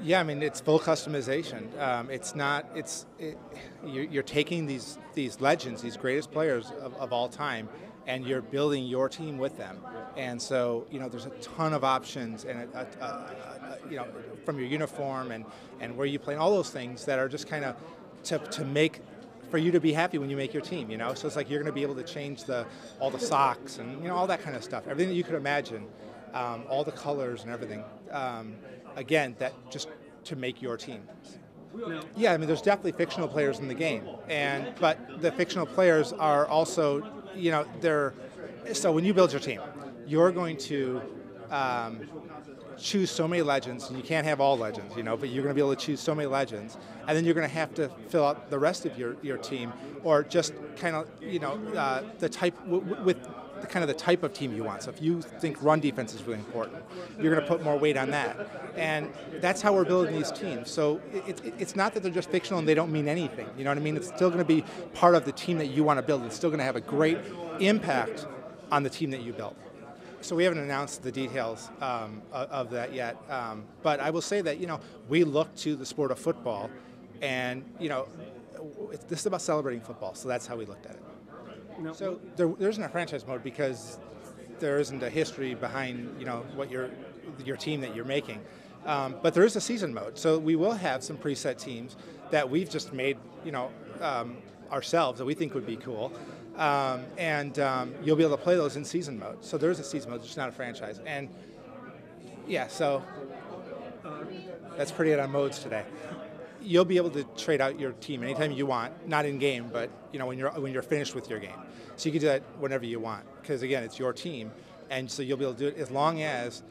Yeah, I mean it's full customization. It's not. You're taking these legends, these greatest players of all time, and you're building your team with them. And so there's a ton of options, and from your uniform and where you play, and all those things that are just kind of to make for you to be happy when you make your team. So it's like you're going to be able to change all the socks and all that kind of stuff, everything that you could imagine, all the colors and everything. Again, that just to make your team. Yeah, I mean, there's definitely fictional players in the game, but the fictional players are also, they're. So when you build your team, you're going to choose so many legends, and you can't have all legends, but you're going to be able to choose so many legends, and then you're going to have to fill out the rest of your team, or just kind of, the type with the kind of the type of team you want. So if you think run defense is really important, you're going to put more weight on that. And that's how we're building these teams. So it's not that they're just fictional and they don't mean anything. You know what I mean? It's still going to be part of the team that you want to build. It's still going to have a great impact on the team that you built. So we haven't announced the details of that yet. But I will say that, we look to the sport of football, and, this is about celebrating football. So that's how we looked at it. No. So there isn't a franchise mode because there isn't a history behind what your team that you're making, but there is a season mode. So we will have some preset teams that we've just made ourselves that we think would be cool, and you'll be able to play those in season mode. So there is a season mode, just not a franchise. And yeah, so that's pretty it on modes today. You'll be able to trade out your team anytime you want, not in game, but when you're finished with your game. So you can do that whenever you want, because again, it's your team, and so you'll be able to do it as long as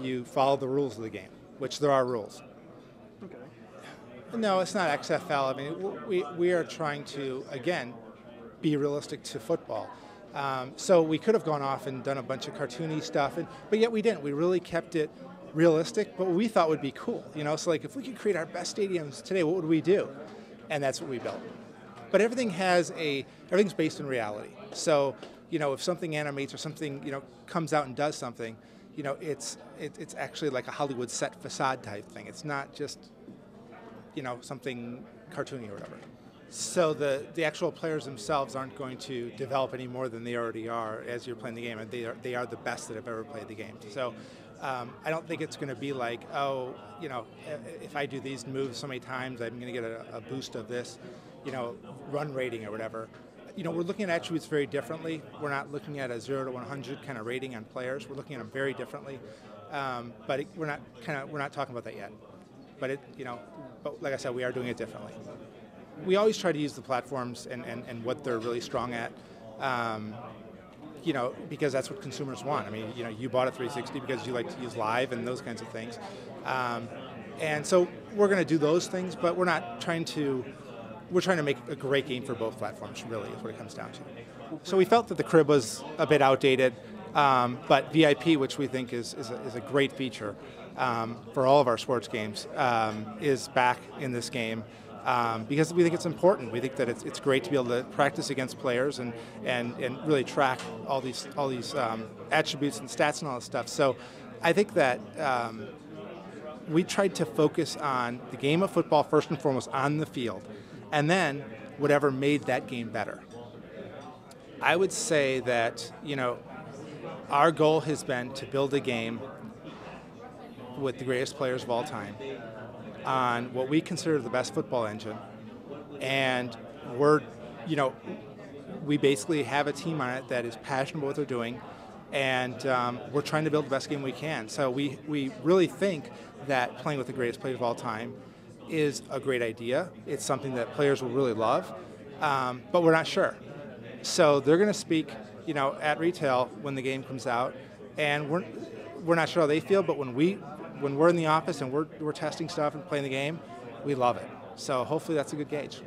you follow the rules of the game, which there are rules. Okay. No, it's not XFL. I mean, we are trying to again be realistic to football. So we could have gone off and done a bunch of cartoony stuff, but yet we didn't. We really kept it realistic, but what we thought would be cool. So like if we could create our best stadiums today, what would we do? And that's what we built. But everything's based in reality. So, if something animates or something, comes out and does something, it's actually like a Hollywood set facade type thing. It's not just, something cartoony or whatever. So the actual players themselves aren't going to develop any more than they already are as you're playing the game, and they are the best that have ever played the game. So I don't think it's going to be like, if I do these moves so many times, I'm going to get a boost of this, run rating or whatever. We're looking at attributes very differently. We're not looking at a 0 to 100 kind of rating on players. We're looking at them very differently, but we're not talking about that yet. But but like I said, we are doing it differently. We always try to use the platforms and what they're really strong at. Because that's what consumers want. I mean, you bought a 360 because you like to use live and those kinds of things. And so we're going to do those things, but we're trying to make a great game for both platforms, really, is what it comes down to. So we felt that the crib was a bit outdated, but VIP, which we think is a great feature for all of our sports games, is back in this game. Because we think it's important. We think that it's great to be able to practice against players and really track all these attributes and stats and all this stuff. So I think that we tried to focus on the game of football first and foremost on the field, and then whatever made that game better. I would say that our goal has been to build a game with the greatest players of all time on what we consider the best football engine, and we basically have a team on it that is passionate about what they're doing, and we're trying to build the best game we can. So we really think that playing with the greatest players of all time is a great idea. It's something that players will really love, but we're not sure. So they're going to speak, at retail when the game comes out, and we're not sure how they feel, but when we're in the office and we're testing stuff and playing the game, we love it. So hopefully that's a good gauge.